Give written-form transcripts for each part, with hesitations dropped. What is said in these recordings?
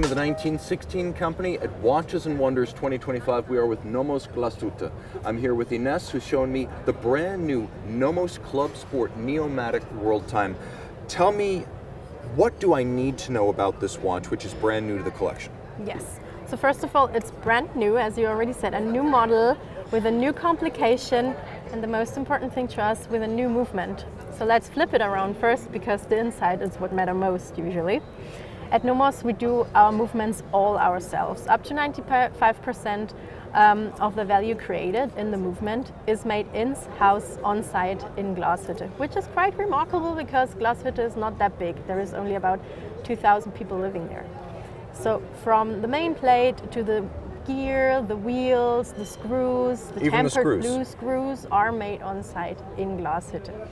Tim of the 1916 Company at Watches and Wonders 2025. We are with NOMOS Glashütte. I'm here with Ines, who's showing me the brand new NOMOS Club Sport neomatik Worldtimer. Tell me, what do I need to know about this watch, which is brand new to the collection? Yes. So first of all, it's brand new, as you already said, a new model with a new complication, and the most important thing to us, with a new movement. So let's flip it around first, because the inside is what matters most usually. At NOMOS, we do our movements all ourselves. Up to 95% of the value created in the movement is made in-house, on-site in Glashütte, which is quite remarkable because Glashütte is not that big. There is only about 2,000 people living there. So from the main plate to the gear, the wheels, the screws, the tempered blue screws are made on site in Glashütte.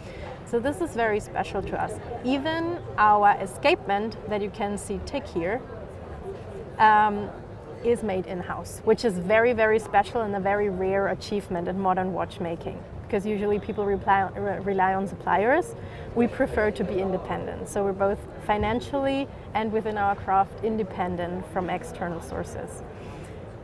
So this is very special to us. Even our escapement that you can see tick here is made in-house, which is very, very special and a very rare achievement in modern watchmaking, because usually people rely on suppliers. We prefer to be independent. So we're both financially and within our craft independent from external sources.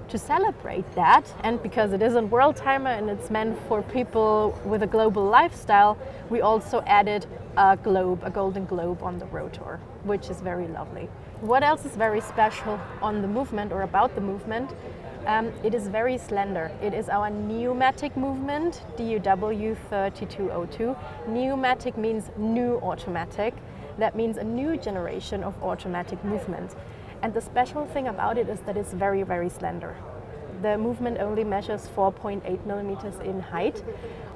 To celebrate that, and because it is a Worldtimer and it's meant for people with a global lifestyle, we also added a globe, a golden globe on the rotor, which is very lovely. What else is very special on the movement or about the movement? It is very slender. It is our neomatik movement, DUW 3202. Neomatik means new automatic. That means a new generation of automatic movements. And the special thing about it is that it's very, very slender. The movement only measures 4.8 millimeters in height,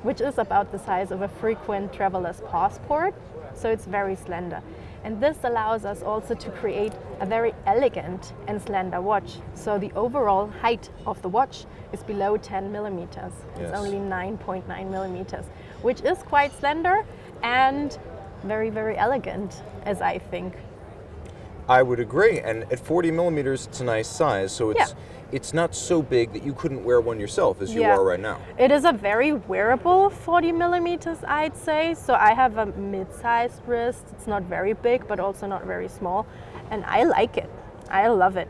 which is about the size of a frequent traveler's passport. So it's very slender. And this allows us also to create a very elegant and slender watch. So the overall height of the watch is below 10 millimeters. Yes. It's only 9.9 millimeters, which is quite slender and very, very elegant, as I think. I would agree, and at 40 millimeters, it's a nice size, so it's not so big that you couldn't wear one yourself, as you are right now. It is a very wearable 40 millimeters, I'd say. So I have a mid-sized wrist. It's not very big, but also not very small, and I like it. I love it.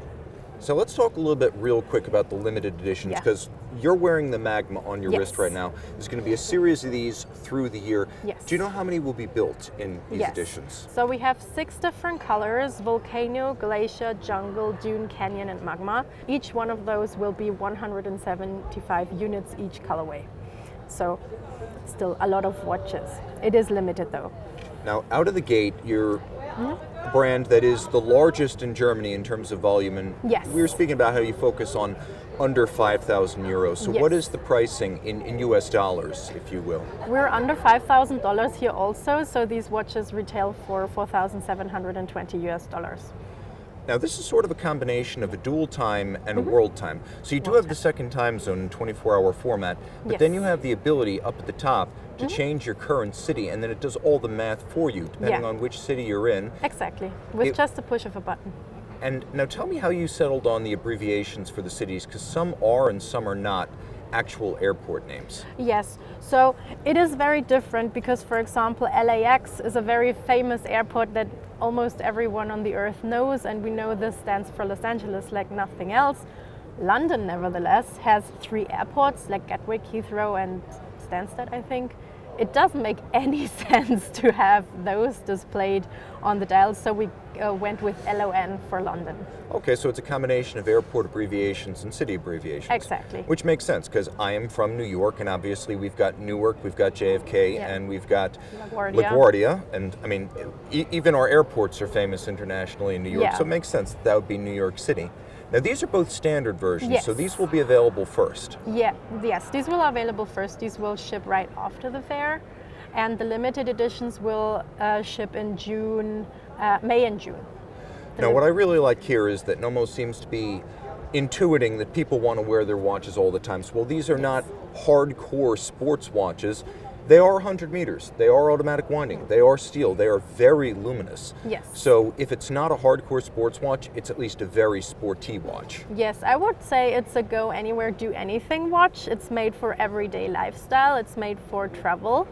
So let's talk a little bit real quick about the limited editions, because you're wearing the Magma on your wrist right now. There's going to be a series of these through the year. Yes. Do you know how many will be built in these editions? So we have 6 different colors: Volcano, Glacier, Jungle, Dune, Canyon, and Magma. Each one of those will be 175 units each colorway. So still a lot of watches. It is limited though. Now, out of the gate, you're a brand that is the largest in Germany in terms of volume, and we were speaking about how you focus on under 5,000 euros. So what is the pricing in US dollars, if you will? We're under $5,000 here also, so these watches retail for 4,720 US dollars. Now, this is sort of a combination of a dual time and a world time. So you do have the second time zone in 24-hour format, but then you have the ability up at the top to change your current city, and then it does all the math for you, depending on which city you're in. Exactly, with just the push of a button. And now tell me how you settled on the abbreviations for the cities, because some are and some are not actual airport names. Yes, so it is very different because, for example, LAX is a very famous airport that almost everyone on the earth knows, and we know this stands for Los Angeles like nothing else. London, nevertheless, has 3 airports like Gatwick, Heathrow, and Stansted, I think. It doesn't make any sense to have those displayed on the dial, so we went with LON for London. Okay, so it's a combination of airport abbreviations and city abbreviations. Exactly. Which makes sense, because I am from New York, and obviously we've got Newark, we've got JFK, and we've got LaGuardia. And I mean, even our airports are famous internationally in New York, so it makes sense that would be New York City. Now, these are both standard versions, so these will be available first. Yes, these will be available first. These will ship right after the fair, and the limited editions will ship in June, May and June. Now, what I really like here is that NOMOS seems to be intuiting that people want to wear their watches all the time. So, while these are not hardcore sports watches, they are 100 meters, they are automatic winding, they are steel, they are very luminous. Yes. So if it's not a hardcore sports watch, it's at least a very sporty watch. Yes, I would say it's a go anywhere, do anything watch. It's made for everyday lifestyle, it's made for travel.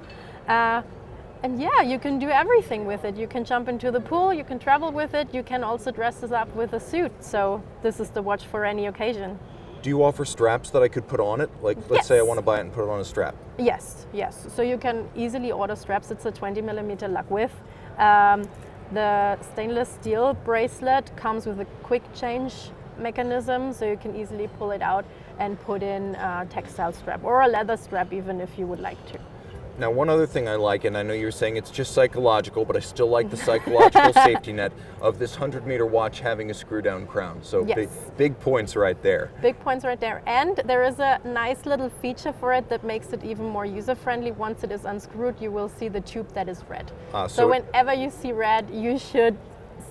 And yeah, you can do everything with it. You can jump into the pool, you can travel with it, you can also dress this up with a suit. So this is the watch for any occasion. Do you offer straps that I could put on it? Like, let's say I want to buy it and put it on a strap. Yes, yes. So you can easily order straps. It's a 20mm lug width. The stainless steel bracelet comes with a quick change mechanism, so you can easily pull it out and put in a textile strap or a leather strap even if you would like to. Now, one other thing I like, and I know you're saying it's just psychological, but I still like the psychological safety net of this 100-meter watch having a screw-down crown. So yes. big points right there. Big points right there. And there is a nice little feature for it that makes it even more user-friendly. Once it is unscrewed, you will see the tube that is red. So whenever you see red, you should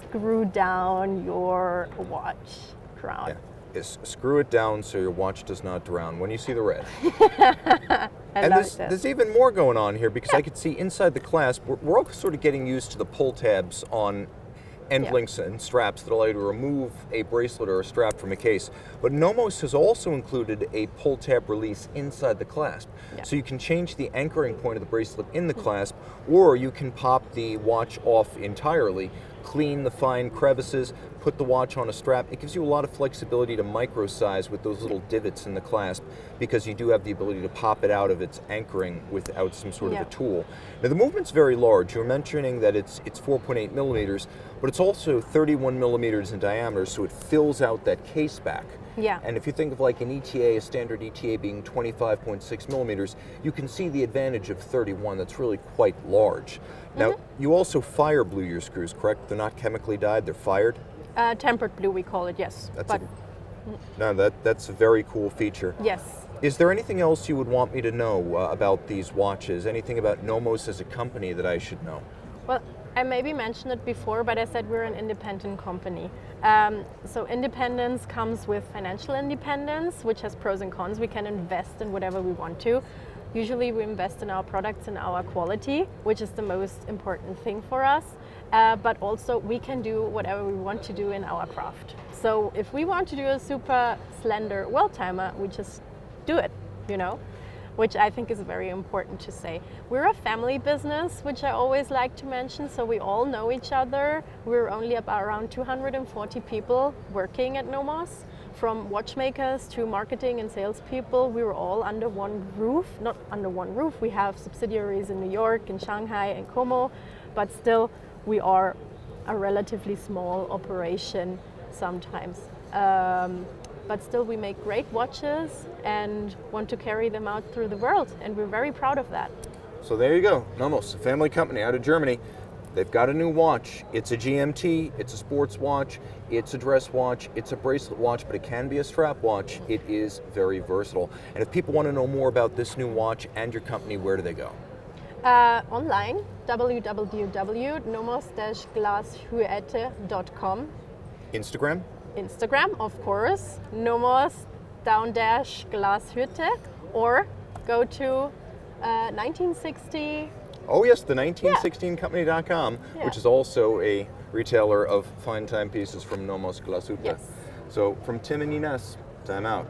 screw down your watch crown. Yeah. Screw it down so your watch does not drown when you see the red. And there's even more going on here, because I could see inside the clasp, we're all sort of getting used to the pull tabs on end links and straps that allow you to remove a bracelet or a strap from a case. But NOMOS has also included a pull tab release inside the clasp. So you can change the anchoring point of the bracelet in the clasp, or you can pop the watch off entirely, clean the fine crevices, put the watch on a strap. It gives you a lot of flexibility to micro size with those little divots in the clasp, because you do have the ability to pop it out of its anchoring without some sort of a tool. Now, the movement's very large. You were mentioning that it's 4.8 millimeters, but it's also 31 millimeters in diameter, so it fills out that case back. Yeah. And if you think of like an ETA, a standard ETA being 25.6 millimeters, you can see the advantage of 31. That's really quite large. Now, you also fire blue your screws, correct? They're not chemically dyed, they're fired? Tempered blue, we call it, yes. That's a very cool feature. Yes. Is there anything else you would want me to know about these watches? Anything about NOMOS as a company that I should know? Well, I maybe mentioned it before, but I said we're an independent company. So independence comes with financial independence, which has pros and cons. We can invest in whatever we want to. Usually we invest in our products and our quality, which is the most important thing for us. But also we can do whatever we want to do in our craft. So if we want to do a super slender Worldtimer, we just do it, you know, which I think is very important to say. We're a family business, which I always like to mention, so we all know each other. We're only about around 240 people working at NOMOS. From watchmakers to marketing and salespeople, we were all under one roof. Not under one roof, we have subsidiaries in New York, in Shanghai, and Como, but still we are a relatively small operation sometimes. But still we make great watches and want to carry them out through the world, and we're very proud of that. So there you go, NOMOS, a family company out of Germany. They've got a new watch. It's a GMT, it's a sports watch, it's a dress watch, it's a bracelet watch, but it can be a strap watch. It is very versatile. And if people want to know more about this new watch and your company, where do they go? Online, www.nomos-glashütte.com. Instagram? Instagram, of course, nomos-glashütte, or go to 1960. Oh yes, the 1916company.com, which is also a retailer of fine timepieces from NOMOS Glashütte. Yes. So from Tim and Ines, time out.